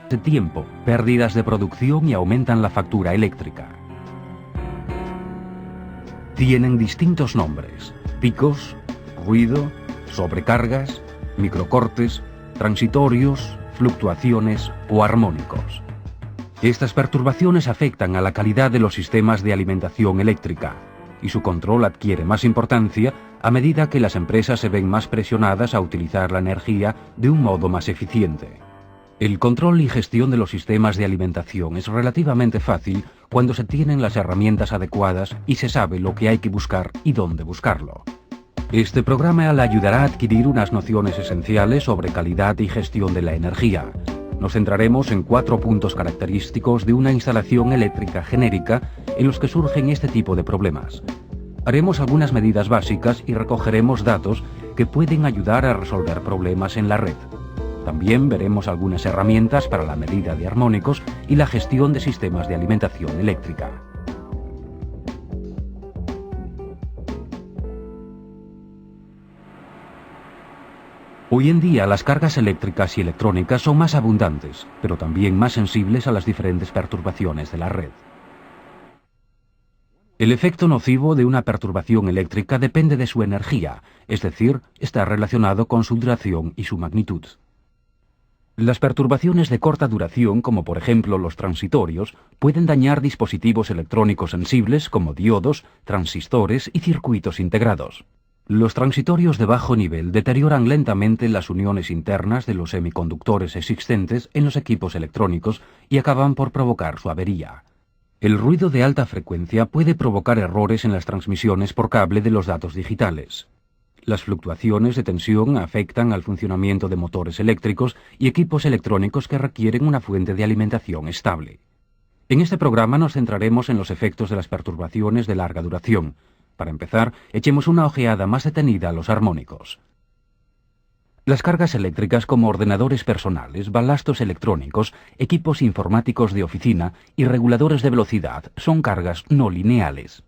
de tiempo, pérdidas de producción y aumentan la factura eléctrica. Tienen distintos nombres: picos, ruido, sobrecargas, microcortes, transitorios, fluctuaciones o armónicos. Estas perturbaciones afectan a la calidad de los sistemas de alimentación eléctrica, y su control adquiere más importancia a medida que las empresas se ven más presionadas a utilizar la energía de un modo más eficiente. El control y gestión de los sistemas de alimentación es relativamente fácil cuando se tienen las herramientas adecuadas y se sabe lo que hay que buscar y dónde buscarlo. Este programa le ayudará a adquirir unas nociones esenciales sobre calidad y gestión de la energía. Nos centraremos en 4 puntos característicos de una instalación eléctrica genérica en los que surgen este tipo de problemas. Haremos algunas medidas básicas y recogeremos datos que pueden ayudar a resolver problemas en la red. También veremos algunas herramientas para la medida de armónicos y la gestión de sistemas de alimentación eléctrica. Hoy en día las cargas eléctricas y electrónicas son más abundantes, pero también más sensibles a las diferentes perturbaciones de la red. El efecto nocivo de una perturbación eléctrica depende de su energía, es decir, está relacionado con su duración y su magnitud. Las perturbaciones de corta duración, como por ejemplo los transitorios, pueden dañar dispositivos electrónicos sensibles como diodos, transistores y circuitos integrados. Los transitorios de bajo nivel deterioran lentamente las uniones internas de los semiconductores existentes en los equipos electrónicos y acaban por provocar su avería. El ruido de alta frecuencia puede provocar errores en las transmisiones por cable de los datos digitales. Las fluctuaciones de tensión afectan al funcionamiento de motores eléctricos y equipos electrónicos que requieren una fuente de alimentación estable. En este programa nos centraremos en los efectos de las perturbaciones de larga duración. Para empezar, echemos una ojeada más detenida a los armónicos. Las cargas eléctricas como ordenadores personales, balastos electrónicos, equipos informáticos de oficina y reguladores de velocidad son cargas no lineales.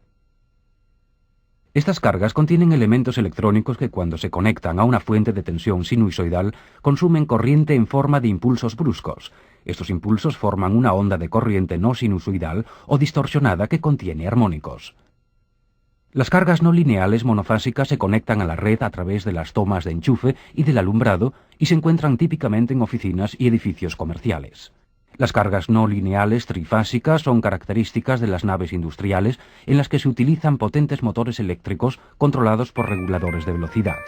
Estas cargas contienen elementos electrónicos que cuando se conectan a una fuente de tensión sinusoidal consumen corriente en forma de impulsos bruscos. Estos impulsos forman una onda de corriente no sinusoidal o distorsionada que contiene armónicos. Las cargas no lineales monofásicas se conectan a la red a través de las tomas de enchufe y del alumbrado y se encuentran típicamente en oficinas y edificios comerciales. Las cargas no lineales trifásicas son características de las naves industriales en las que se utilizan potentes motores eléctricos controlados por reguladores de velocidad.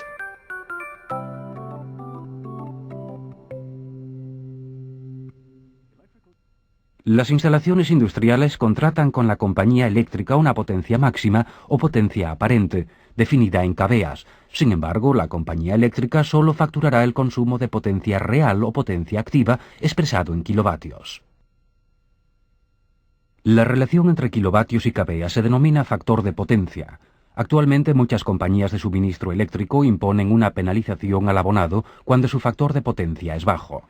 Las instalaciones industriales contratan con la compañía eléctrica una potencia máxima o potencia aparente, definida en kVA. Sin embargo, la compañía eléctrica solo facturará el consumo de potencia real o potencia activa expresado en kilovatios. La relación entre kilovatios y kVA se denomina factor de potencia. Actualmente muchas compañías de suministro eléctrico imponen una penalización al abonado cuando su factor de potencia es bajo.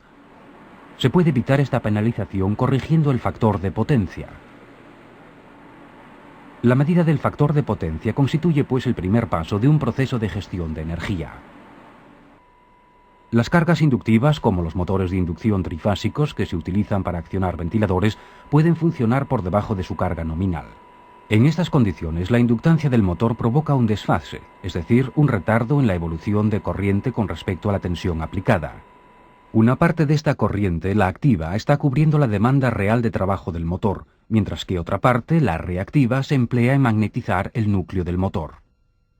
Se puede evitar esta penalización corrigiendo el factor de potencia. La medida del factor de potencia constituye pues el primer paso de un proceso de gestión de energía. Las cargas inductivas, como los motores de inducción trifásicos que se utilizan para accionar ventiladores, pueden funcionar por debajo de su carga nominal. En estas condiciones, la inductancia del motor provoca un desfase, es decir, un retardo en la evolución de corriente con respecto a la tensión aplicada. Una parte de esta corriente, la activa, está cubriendo la demanda real de trabajo del motor, mientras que otra parte, la reactiva, se emplea en magnetizar el núcleo del motor.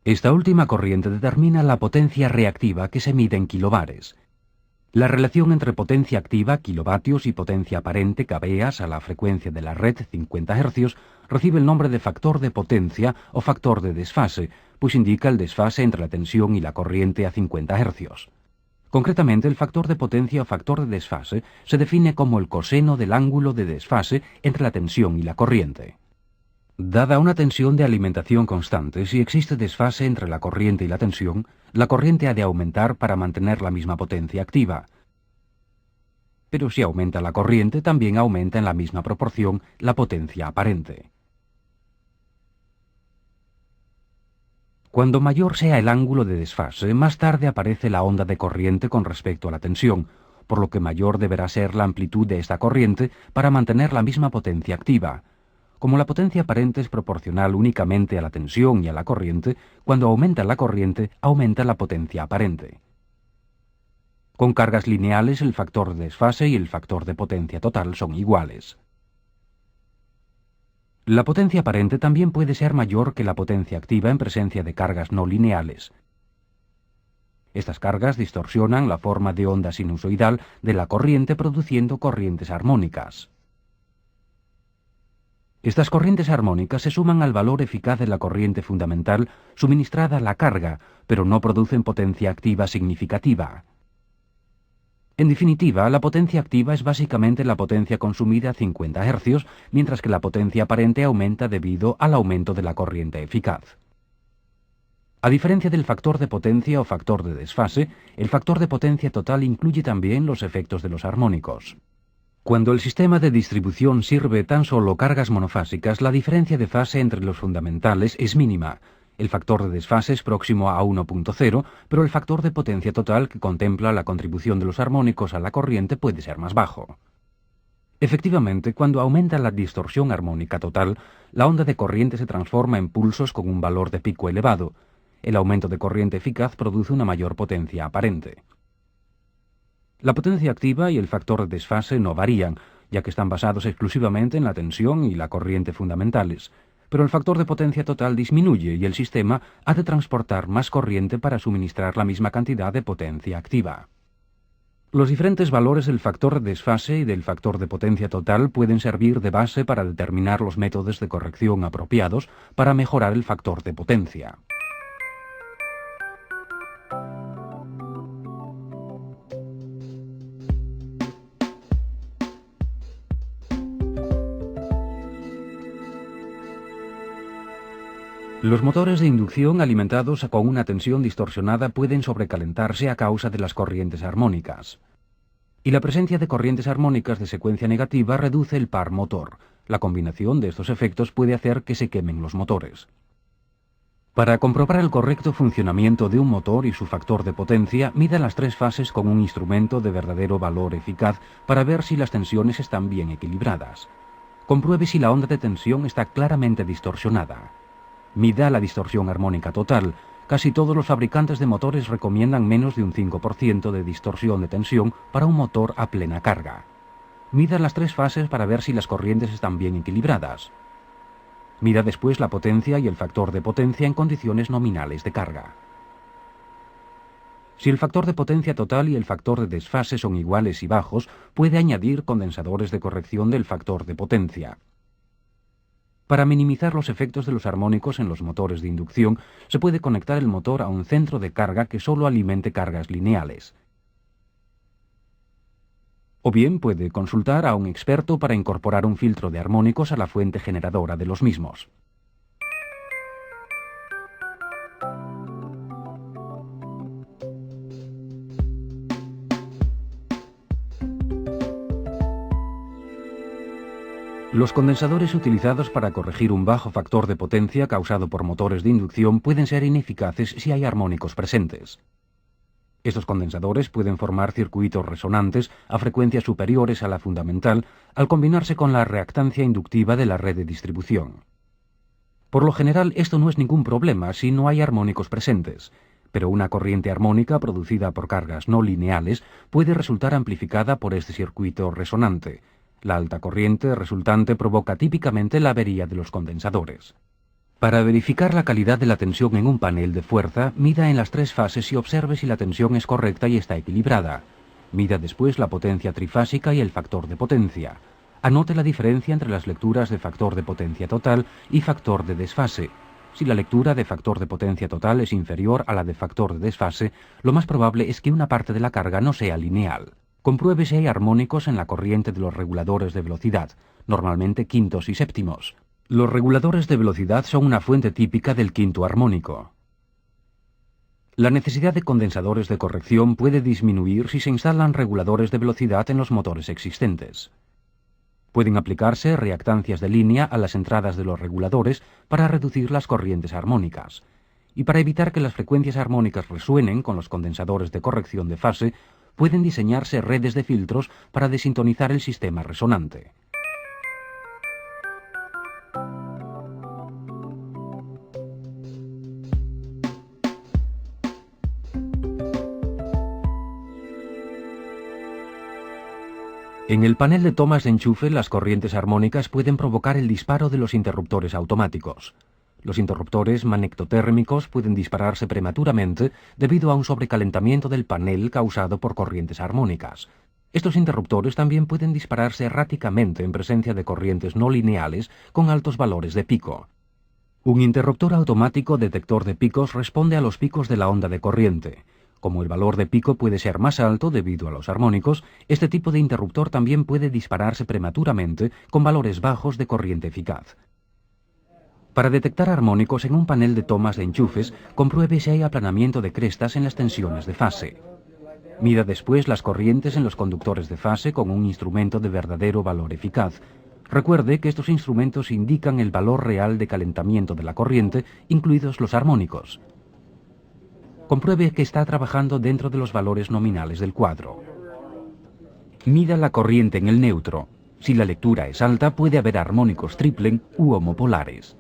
Esta última corriente determina la potencia reactiva que se mide en kilovares. La relación entre potencia activa, kilovatios, y potencia aparente, kVA, a la frecuencia de la red, 50 Hz, recibe el nombre de factor de potencia o factor de desfase, pues indica el desfase entre la tensión y la corriente a 50 Hz. Concretamente, el factor de potencia o factor de desfase se define como el coseno del ángulo de desfase entre la tensión y la corriente. Dada una tensión de alimentación constante, si existe desfase entre la corriente y la tensión, la corriente ha de aumentar para mantener la misma potencia activa. Pero si aumenta la corriente, también aumenta en la misma proporción la potencia aparente. Cuando mayor sea el ángulo de desfase, más tarde aparece la onda de corriente con respecto a la tensión, por lo que mayor deberá ser la amplitud de esta corriente para mantener la misma potencia activa. Como la potencia aparente es proporcional únicamente a la tensión y a la corriente, cuando aumenta la corriente, aumenta la potencia aparente. Con cargas lineales, el factor de desfase y el factor de potencia total son iguales. La potencia aparente también puede ser mayor que la potencia activa en presencia de cargas no lineales. Estas cargas distorsionan la forma de onda sinusoidal de la corriente, produciendo corrientes armónicas. Estas corrientes armónicas se suman al valor eficaz de la corriente fundamental suministrada a la carga, pero no producen potencia activa significativa. En definitiva, la potencia activa es básicamente la potencia consumida a 50 Hz, mientras que la potencia aparente aumenta debido al aumento de la corriente eficaz. A diferencia del factor de potencia o factor de desfase, el factor de potencia total incluye también los efectos de los armónicos. Cuando el sistema de distribución sirve tan solo cargas monofásicas, la diferencia de fase entre los fundamentales es mínima. El factor de desfase es próximo a 1.0, pero el factor de potencia total, que contempla la contribución de los armónicos a la corriente, puede ser más bajo. Efectivamente, cuando aumenta la distorsión armónica total, la onda de corriente se transforma en pulsos con un valor de pico elevado. El aumento de corriente eficaz produce una mayor potencia aparente. La potencia activa y el factor de desfase no varían, ya que están basados exclusivamente en la tensión y la corriente fundamentales, pero el factor de potencia total disminuye y el sistema ha de transportar más corriente para suministrar la misma cantidad de potencia activa. Los diferentes valores del factor de desfase y del factor de potencia total pueden servir de base para determinar los métodos de corrección apropiados para mejorar el factor de potencia. Los motores de inducción alimentados con una tensión distorsionada pueden sobrecalentarse a causa de las corrientes armónicas. Y la presencia de corrientes armónicas de secuencia negativa reduce el par motor. La combinación de estos efectos puede hacer que se quemen los motores. Para comprobar el correcto funcionamiento de un motor y su factor de potencia, mida las tres fases con un instrumento de verdadero valor eficaz para ver si las tensiones están bien equilibradas. Compruebe si la onda de tensión está claramente distorsionada. Mida la distorsión armónica total. Casi todos los fabricantes de motores recomiendan menos de un 5% de distorsión de tensión para un motor a plena carga. Mida las tres fases para ver si las corrientes están bien equilibradas. Mida después la potencia y el factor de potencia en condiciones nominales de carga. Si el factor de potencia total y el factor de desfase son iguales y bajos, puede añadir condensadores de corrección del factor de potencia. Para minimizar los efectos de los armónicos en los motores de inducción, se puede conectar el motor a un centro de carga que solo alimente cargas lineales. O bien puede consultar a un experto para incorporar un filtro de armónicos a la fuente generadora de los mismos. Los condensadores utilizados para corregir un bajo factor de potencia causado por motores de inducción pueden ser ineficaces si hay armónicos presentes. Estos condensadores pueden formar circuitos resonantes a frecuencias superiores a la fundamental al combinarse con la reactancia inductiva de la red de distribución. Por lo general, esto no es ningún problema si no hay armónicos presentes, pero una corriente armónica producida por cargas no lineales puede resultar amplificada por este circuito resonante. La alta corriente resultante provoca típicamente la avería de los condensadores. Para verificar la calidad de la tensión en un panel de fuerza, mida en las tres fases y observe si la tensión es correcta y está equilibrada. Mida después la potencia trifásica y el factor de potencia. Anote la diferencia entre las lecturas de factor de potencia total y factor de desfase. Si la lectura de factor de potencia total es inferior a la de factor de desfase, lo más probable es que una parte de la carga no sea lineal. Compruebe si hay armónicos en la corriente de los reguladores de velocidad, normalmente quintos y séptimos. Los reguladores de velocidad son una fuente típica del quinto armónico. La necesidad de condensadores de corrección puede disminuir si se instalan reguladores de velocidad en los motores existentes. Pueden aplicarse reactancias de línea a las entradas de los reguladores para reducir las corrientes armónicas. Y para evitar que las frecuencias armónicas resuenen con los condensadores de corrección de fase, pueden diseñarse redes de filtros para desintonizar el sistema resonante. En el panel de tomas de enchufe, las corrientes armónicas pueden provocar el disparo de los interruptores automáticos. Los interruptores magnetotérmicos pueden dispararse prematuramente debido a un sobrecalentamiento del panel causado por corrientes armónicas. Estos interruptores también pueden dispararse erráticamente en presencia de corrientes no lineales con altos valores de pico. Un interruptor automático detector de picos responde a los picos de la onda de corriente. Como el valor de pico puede ser más alto debido a los armónicos, este tipo de interruptor también puede dispararse prematuramente con valores bajos de corriente eficaz. Para detectar armónicos en un panel de tomas de enchufes, compruebe si hay aplanamiento de crestas en las tensiones de fase. Mida después las corrientes en los conductores de fase con un instrumento de verdadero valor eficaz. Recuerde que estos instrumentos indican el valor real de calentamiento de la corriente, incluidos los armónicos. Compruebe que está trabajando dentro de los valores nominales del cuadro. Mida la corriente en el neutro. Si la lectura es alta, puede haber armónicos triplen u homopolares.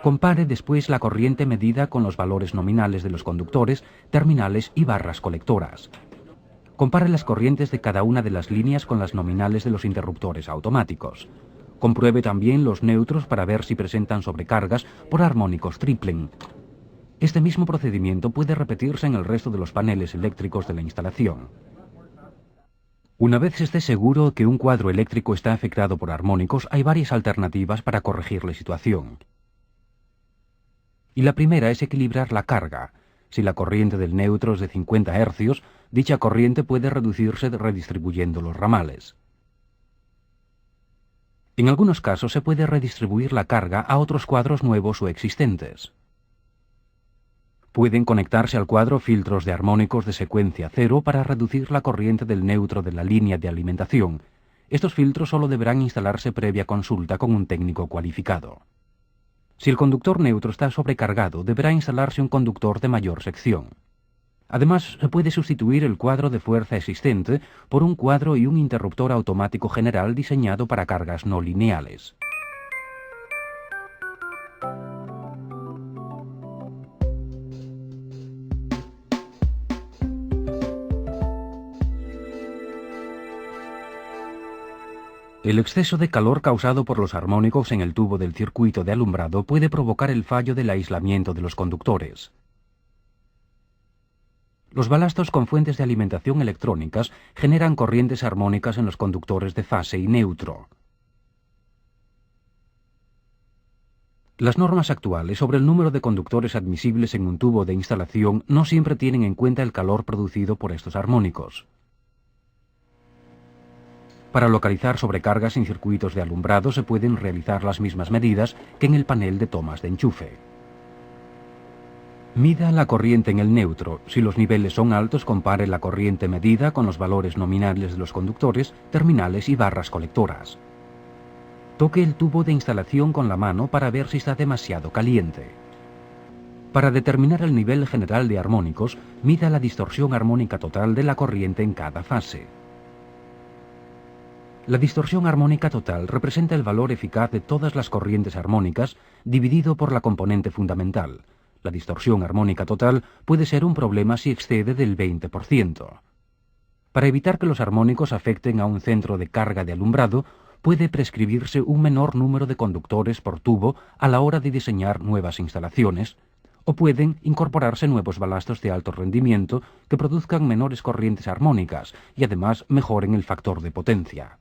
Compare después la corriente medida con los valores nominales de los conductores, terminales y barras colectoras. Compare las corrientes de cada una de las líneas con las nominales de los interruptores automáticos. Compruebe también los neutros para ver si presentan sobrecargas por armónicos triplen. Este mismo procedimiento puede repetirse en el resto de los paneles eléctricos de la instalación. Una vez se esté seguro que un cuadro eléctrico está afectado por armónicos, hay varias alternativas para corregir la situación. Y la primera es equilibrar la carga. Si la corriente del neutro es de 50 Hz, dicha corriente puede reducirse redistribuyendo los ramales. En algunos casos se puede redistribuir la carga a otros cuadros nuevos o existentes. Pueden conectarse al cuadro filtros de armónicos de secuencia 0 para reducir la corriente del neutro de la línea de alimentación. Estos filtros solo deberán instalarse previa consulta con un técnico cualificado. Si el conductor neutro está sobrecargado, deberá instalarse un conductor de mayor sección. Además, se puede sustituir el cuadro de fuerza existente por un cuadro y un interruptor automático general diseñado para cargas no lineales. El exceso de calor causado por los armónicos en el tubo del circuito de alumbrado puede provocar el fallo del aislamiento de los conductores. Los balastos con fuentes de alimentación electrónicas generan corrientes armónicas en los conductores de fase y neutro. Las normas actuales sobre el número de conductores admisibles en un tubo de instalación no siempre tienen en cuenta el calor producido por estos armónicos. Para localizar sobrecargas en circuitos de alumbrado se pueden realizar las mismas medidas que en el panel de tomas de enchufe. Mida la corriente en el neutro. Si los niveles son altos, compare la corriente medida con los valores nominales de los conductores, terminales y barras colectoras. Toque el tubo de instalación con la mano para ver si está demasiado caliente. Para determinar el nivel general de armónicos, mida la distorsión armónica total de la corriente en cada fase. La distorsión armónica total representa el valor eficaz de todas las corrientes armónicas dividido por la componente fundamental. La distorsión armónica total puede ser un problema si excede del 20%. Para evitar que los armónicos afecten a un centro de carga de alumbrado, puede prescribirse un menor número de conductores por tubo a la hora de diseñar nuevas instalaciones, o pueden incorporarse nuevos balastos de alto rendimiento que produzcan menores corrientes armónicas y además mejoren el factor de potencia.